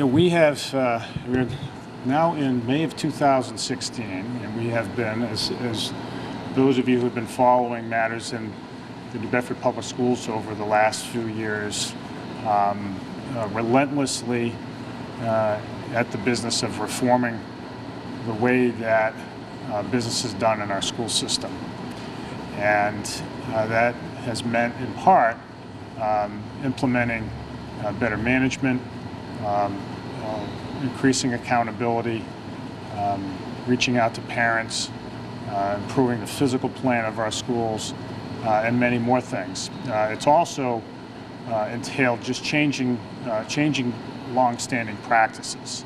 We're now in May of 2016, and we have been, as those of you who have been following matters in the New Bedford Public Schools over the last few years, relentlessly at the business of reforming the way that business is done in our school system. And that has meant, in part, implementing better management, increasing accountability, reaching out to parents, improving the physical plan of our schools, and many more things. It's also entailed just changing long-standing practices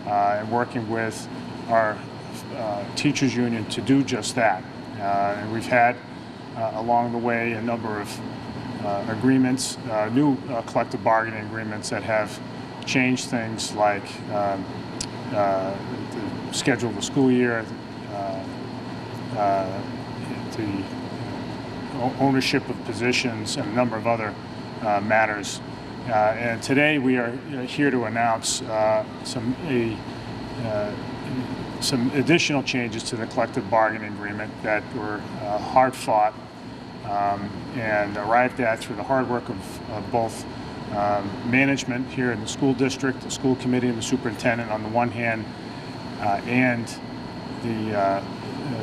and working with our teachers union to do just that. And we've had along the way a number of agreements, new collective bargaining agreements that have changed things like the schedule of the school year, the ownership of positions, and a number of other matters. And today we are here to announce some additional changes to the collective bargaining agreement that were hard fought and arrived at through the hard work of both management here in the school district, the school committee, and the superintendent on the one hand, and the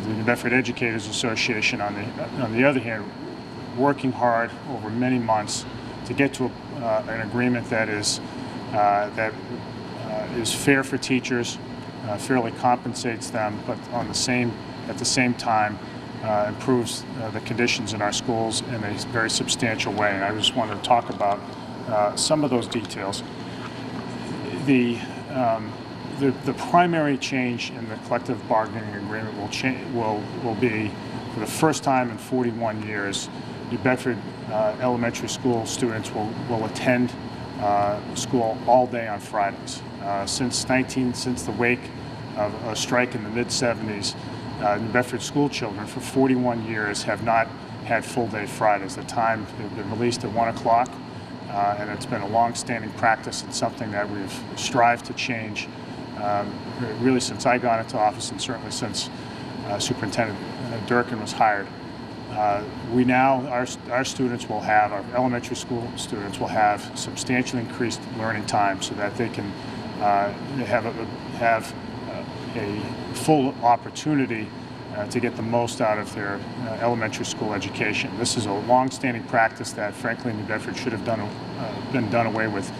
New Bedford Educators Association on the other hand, working hard over many months to get to an agreement that is fair for teachers, fairly compensates them, but at the same time improves the conditions in our schools in a very substantial way. And I just wanted to talk about some of those details. The primary change in the collective bargaining agreement will be, for the first time in 41 years, New Bedford elementary school students will attend school all day on Fridays. Since the wake of a strike in the mid-70s, New Bedford school children for 41 years have not had full-day Fridays. The time has been released at 1 o'clock, and it's been a long-standing practice and something that we've strived to change really since I got into office, and certainly since Superintendent Durkin was hired. Our students will have, our elementary school students will have substantially increased learning time so that they can have a full opportunity to get the most out of their elementary school education. This is a long-standing practice that, frankly, New Bedford should have been done away with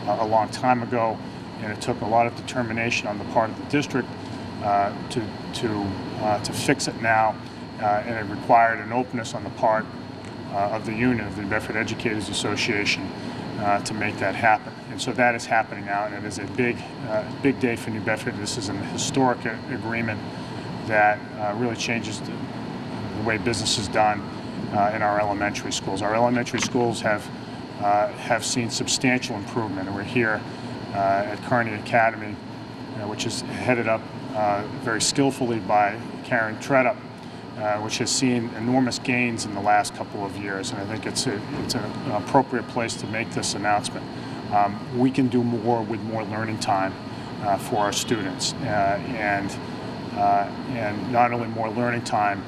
a long time ago, and it took a lot of determination on the part of the district to fix it now, and it required an openness on the part of the union, of the New Bedford Educators Association, to make that happen. And so that is happening now, and it is a big day for New Bedford. This is an historic agreement that really changes the way business is done in our elementary schools. Our elementary schools have seen substantial improvement, and we're here at Kearney Academy, which is headed up very skillfully by Karen Tredup, which has seen enormous gains in the last couple of years, and I think it's an appropriate place to make this announcement. We can do more with more learning time for our students, and not only more learning time,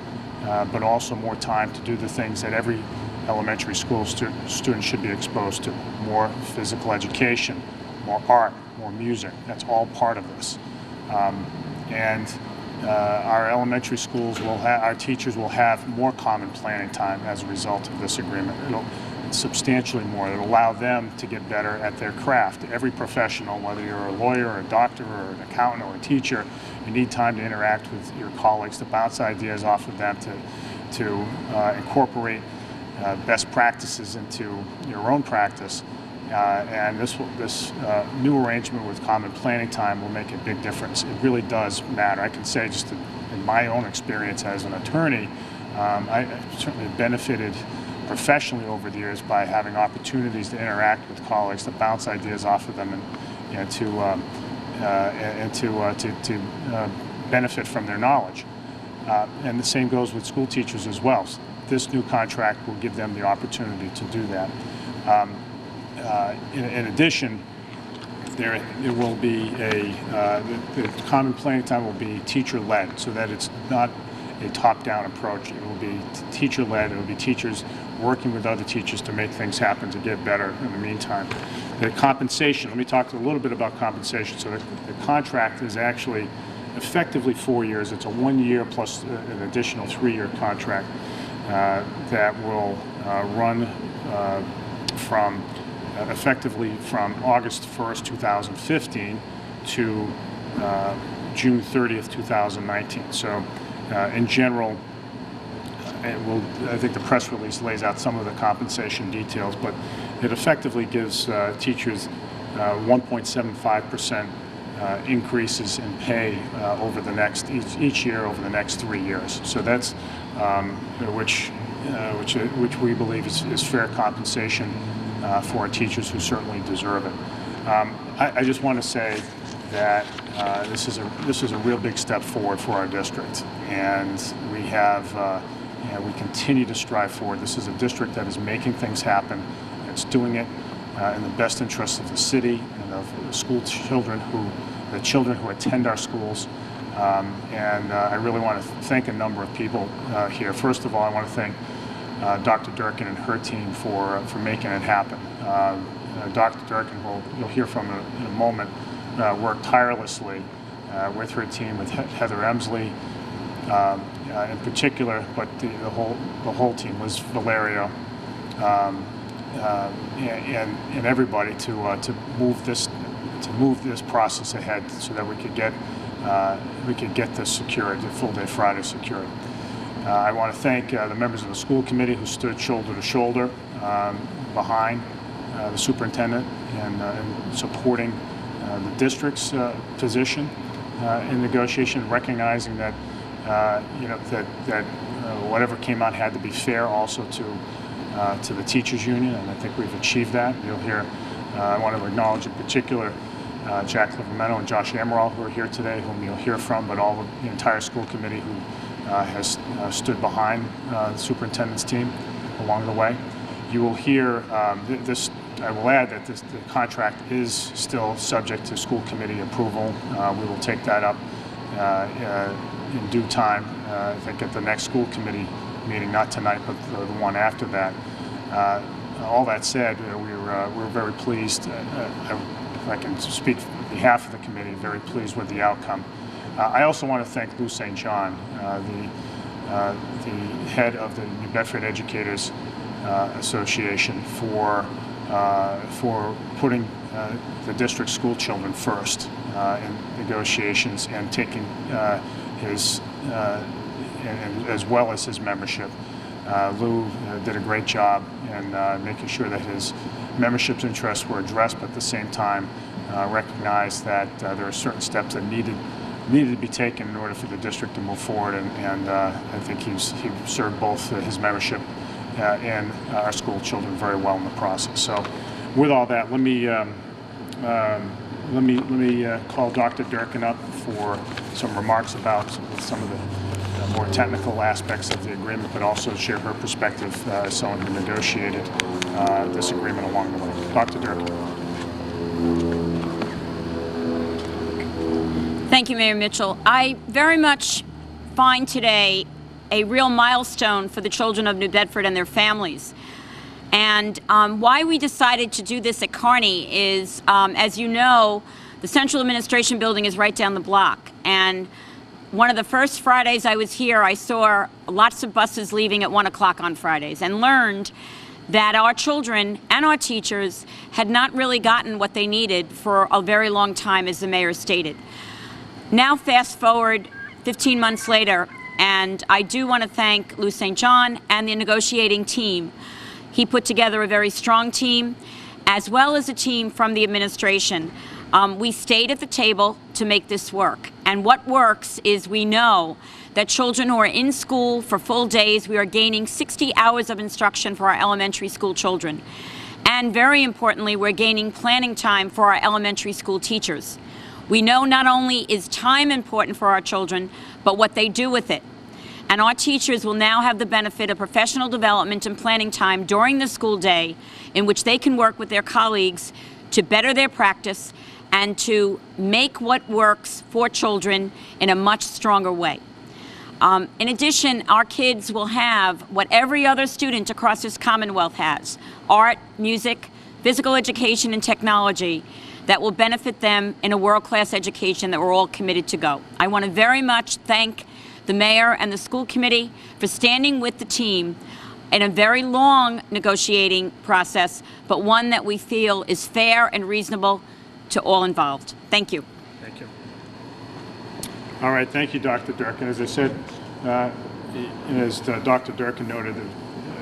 but also more time to do the things that every elementary school student should be exposed to: more physical education, more art, more music. That's all part of this. Our elementary schools our teachers will have more common planning time as a result of this agreement. Substantially more. It'll allow them to get better at their craft. Every professional, whether you're a lawyer or a doctor or an accountant or a teacher, you need time to interact with your colleagues, to bounce ideas off of them, to incorporate best practices into your own practice. And this new arrangement with common planning time will make a big difference. It really does matter. I can say, just in my own experience as an attorney, I certainly benefited professionally over the years by having opportunities to interact with colleagues, to bounce ideas off of them, and to benefit from their knowledge. And the same goes with school teachers as well. This new contract will give them the opportunity to do that. In addition, there will be the common planning time will be teacher-led, so that it's not a top-down approach. It will be teacher-led. It will be teachers working with other teachers to make things happen, to get better in the meantime. The compensation, let me talk a little bit about compensation. So the contract is actually effectively 4 years. It's a 1 year plus an additional 3-year contract that will run from effectively from August 1st, 2015 to June 30th, 2019. So in general, I think the press release lays out some of the compensation details, but it effectively gives teachers 1.75% increases in pay over the next each year over the next 3 years. So that's which we believe is fair compensation for our teachers who certainly deserve it. I just want to say that this is a real big step forward for our district, and we continue to strive forward. This is a district that is making things happen. It's doing it in the best interest of the city and of the school children the children who attend our schools. And I really want to thank a number of people here. First of all, I want to thank Dr. Durkin and her team for making it happen. Dr. Durkin, you'll hear from in a moment, worked tirelessly with her team, with Heather Emsley in particular, but the whole team was Valerio and everybody to move this process ahead so that we could get this secured, the full day Friday secured. I want to thank the members of the school committee who stood shoulder to shoulder behind the superintendent and supporting the district's position in negotiation, recognizing that whatever came out had to be fair also to the teachers union, and I think we've achieved that. You'll hear. I want to acknowledge in particular Jack Livramento and Josh Amaral, who are here today, whom you'll hear from, but all of the entire school committee who has stood behind the superintendent's team along the way. You will hear this. I will add that the contract is still subject to school committee approval. We will take that up in due time, I think at the next school committee meeting, not tonight, but the one after that. All that said, we're very pleased. If I can speak on behalf of the committee, very pleased with the outcome. I also want to thank Lou St. John, the head of the New Bedford Educators Association, for putting the district school children first in negotiations and taking his, as well as his membership. Lou did a great job in making sure that his membership's interests were addressed, but at the same time recognized that there are certain steps that needed to be taken in order for the district to move forward, and I think he served both his membership and our school children very well in the process. So, with all that, let me call Dr. Durkin up for some remarks about some of the more technical aspects of the agreement, but also share her perspective as someone who negotiated this agreement along the way. Dr. Durkin. Thank you, Mayor Mitchell. I very much find today a real milestone for the children of New Bedford and their families. And why we decided to do this at Kearney is, as you know, the Central Administration Building is right down the block. And one of the first Fridays I was here, I saw lots of buses leaving at 1 o'clock on Fridays, and learned that our children and our teachers had not really gotten what they needed for a very long time, as the mayor stated. Now fast forward 15 months later, and I do want to thank Lou St. John and the negotiating team. He put together a very strong team, as well as a team from the administration. We stayed at the table to make this work. And what works is we know that children who are in school for full days, we are gaining 60 hours of instruction for our elementary school children. And very importantly, we're gaining planning time for our elementary school teachers. We know not only is time important for our children, but what they do with it. And our teachers will now have the benefit of professional development and planning time during the school day, in which they can work with their colleagues to better their practice and to make what works for children in a much stronger way. In addition, our kids will have what every other student across this Commonwealth has: art, music, physical education, and technology that will benefit them in a world-class education that we're all committed to go. I want to very much thank the mayor and the school committee for standing with the team in a very long negotiating process, but one that we feel is fair and reasonable to all involved. Thank you. Thank you. All right, thank you, Dr. Durkin. As I said, and as Dr. Durkin noted,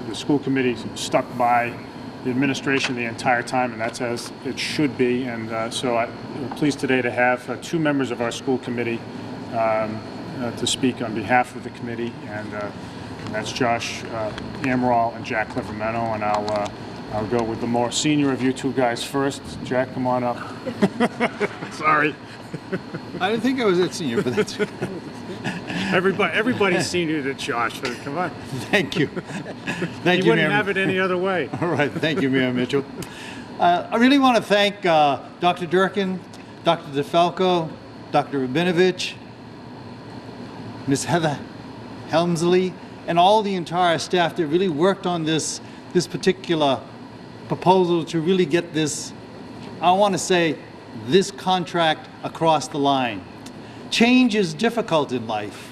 the school committee stuck by the administration the entire time, and that's as it should be. And so we're pleased today to have two members of our school committee to speak on behalf of the committee, and that's Josh Amaral and Jack Livramento. And I'll go with the more senior of you two guys first. Jack, come on up. Sorry. I didn't think I was that senior, but that's Everybody's senior to Josh. So come on. Thank you. Thank You you, wouldn't Mayor. have it any other way. All right, thank you, Mayor Mitchell. I really want to thank Dr. Durkin, Dr. DeFalco, Dr. Rabinovich, Ms. Heather Helmsley, and all the entire staff that really worked on this particular proposal to really get this, I want to say, this contract across the line. Change is difficult in life.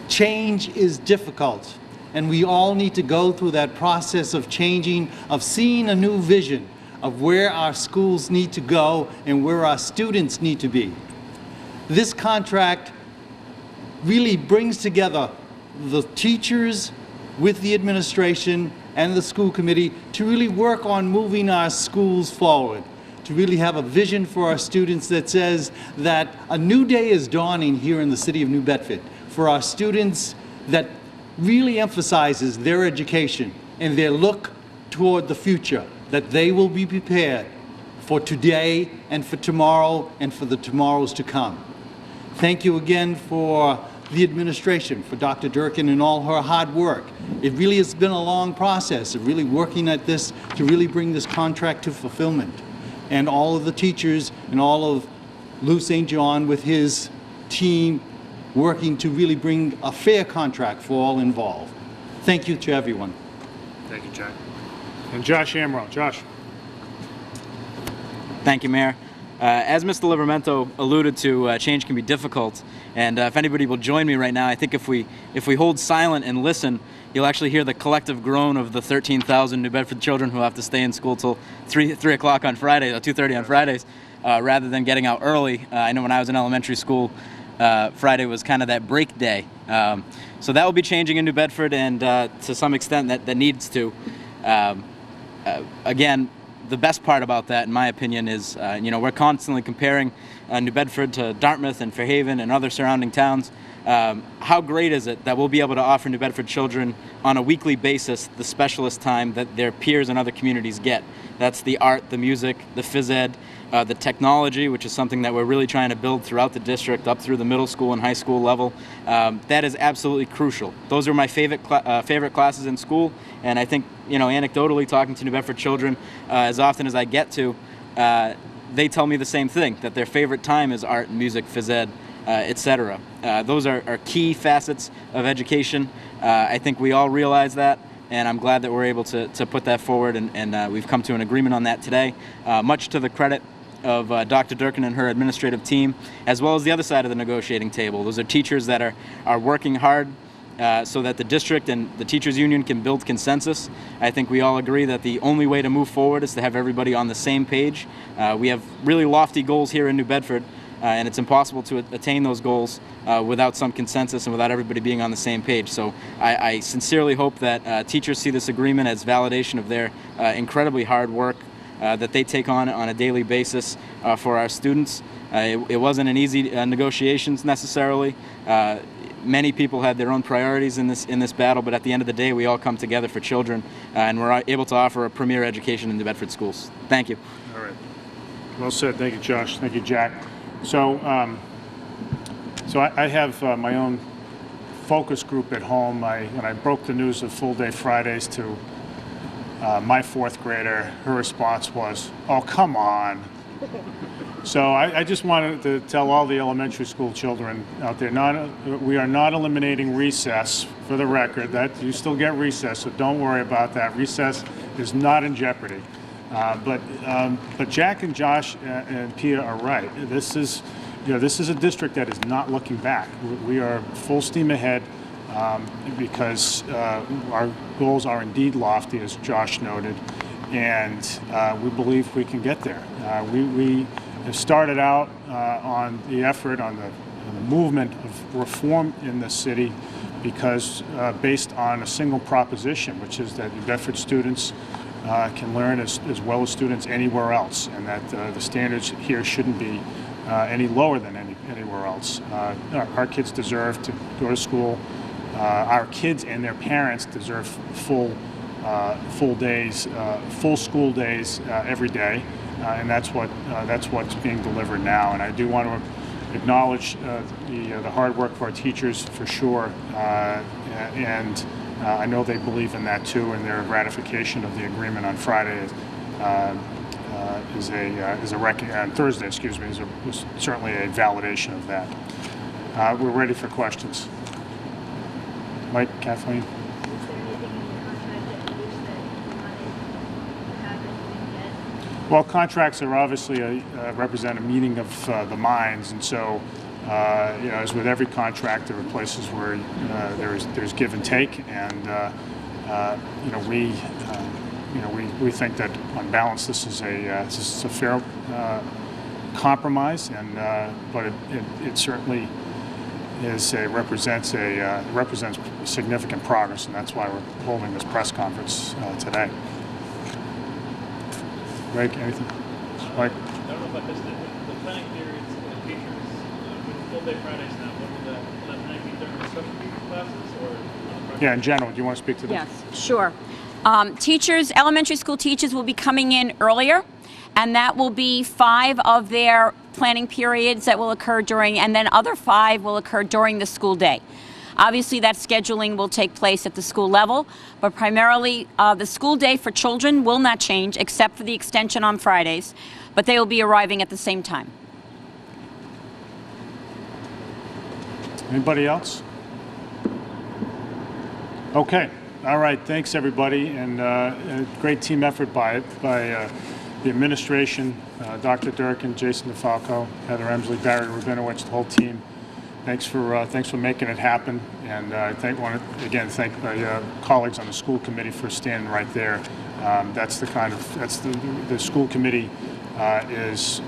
Change is difficult, and we all need to go through that process of changing, of seeing a new vision of where our schools need to go and where our students need to be. This contract really brings together the teachers with the administration and the school committee to really work on moving our schools forward, to really have a vision for our students that says that a new day is dawning here in the city of New Bedford for our students, that really emphasizes their education and their look toward the future, that they will be prepared for today and for tomorrow and for the tomorrows to come. Thank you again for the administration, for Dr. Durkin and all her hard work. It really has been a long process of really working at this to really bring this contract to fulfillment. And all of the teachers and all of Lou St. John with his team working to really bring a fair contract for all involved. Thank you to everyone. Thank you, Jack. And Josh Amaral. Josh. Thank you, Mayor. As Mr. Livramento alluded to, change can be difficult, and if anybody will join me right now, I think if we hold silent and listen, you'll actually hear the collective groan of the 13,000 New Bedford children who have to stay in school till 3 o'clock on Friday, or 2:30 on Fridays, rather than getting out early. I know when I was in elementary school, Friday was kind of that break day. So that will be changing in New Bedford, and to some extent that needs to. Again, the best part about that, in my opinion, is we're constantly comparing New Bedford to Dartmouth and Fairhaven and other surrounding towns. How great is it that we'll be able to offer New Bedford children on a weekly basis the specialist time that their peers in other communities get? That's the art, the music, the phys ed, the technology, which is something that we're really trying to build throughout the district up through the middle school and high school level. That is absolutely crucial. Those are my favorite classes in school, and I think, anecdotally, talking to New Bedford children as often as I get to, they tell me the same thing, that their favorite time is art, music, phys ed, etc. Those are key facets of education. I think we all realize that, and I'm glad that we're able to put that forward, and we've come to an agreement on that today, much to the credit of Dr. Durkin and her administrative team, as well as the other side of the negotiating table. Those are teachers that are working hard so that the district and the teachers union can build consensus. I think we all agree that the only way to move forward is to have everybody on the same page. We have really lofty goals here in New Bedford, and it's impossible to attain those goals without some consensus and without everybody being on the same page. So I sincerely hope that teachers see this agreement as validation of their incredibly hard work that they take on a daily basis for our students. It wasn't an easy negotiations necessarily. Many people had their own priorities in this battle, but at the end of the day, we all come together for children, and we're able to offer a premier education in New Bedford schools. Thank you. All right. Well said. Thank you, Josh. Thank you, Jack. So, I have my own focus group at home. When I broke the news of full-day Fridays to my fourth grader, her response was, "Oh, come on." So I just wanted to tell all the elementary school children out there, we are not eliminating recess, for the record. That you still get recess, so don't worry about that. Recess is not in jeopardy. But Jack and Josh and Pia are right. This is a district that is not looking back. We are full steam ahead because our goals are indeed lofty, as Josh noted, and we believe we can get there. We have started out on the effort, on the movement of reform in the city because based on a single proposition, which is that New Bedford students can learn as well as students anywhere else, and that the standards here shouldn't be any lower than anywhere else. Our kids deserve to go to school. Our kids and their parents deserve full days, full school days every day, and that's what's being delivered now. And I do want to acknowledge the hard work of our teachers for sure, and I know they believe in that too, and their ratification of the agreement on Friday on Thursday, excuse me, was certainly a validation of that. We're ready for questions. Mike, Kathleen. Well, contracts are obviously represent a meeting of the minds, and so as with every contract, there are places where there's give and take, and we think that on balance this is a fair compromise, and but it certainly represents significant progress, and that's why we're holding this press conference today. Greg, anything? Mike? I don't know if I missed it. The planning periods for the teachers, with full-day Fridays now, what will that be during the specialty classes or? Yeah, in general, do you want to speak to this? Yes, sure. Elementary school teachers will be coming in earlier, and that will be 5 of their planning periods that will occur during, and then other 5 will occur during the school day. Obviously, that scheduling will take place at the school level, but primarily the school day for children will not change except for the extension on Fridays, but they will be arriving at the same time. Anybody else? Okay. All right. Thanks, everybody, and a great team effort by the administration, Dr. Durkin, Jason DeFalco, Heather Emsley, Barry Rabinowitz, the whole team. Thanks for making it happen, and I want to again thank my colleagues on the school committee for standing right there. The school committee is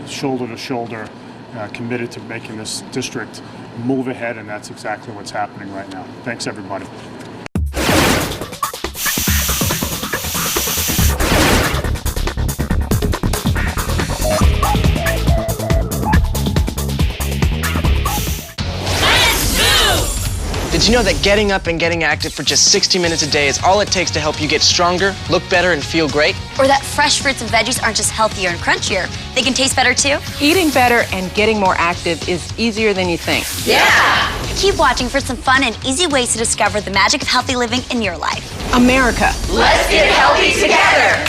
shoulder to shoulder committed to making this district move ahead, and that's exactly what's happening right now. Thanks, everybody. Did you know that getting up and getting active for just 60 minutes a day is all it takes to help you get stronger, look better, and feel great? Or that fresh fruits and veggies aren't just healthier and crunchier, they can taste better too? Eating better and getting more active is easier than you think. Yeah! Keep watching for some fun and easy ways to discover the magic of healthy living in your life. America. Let's get healthy together!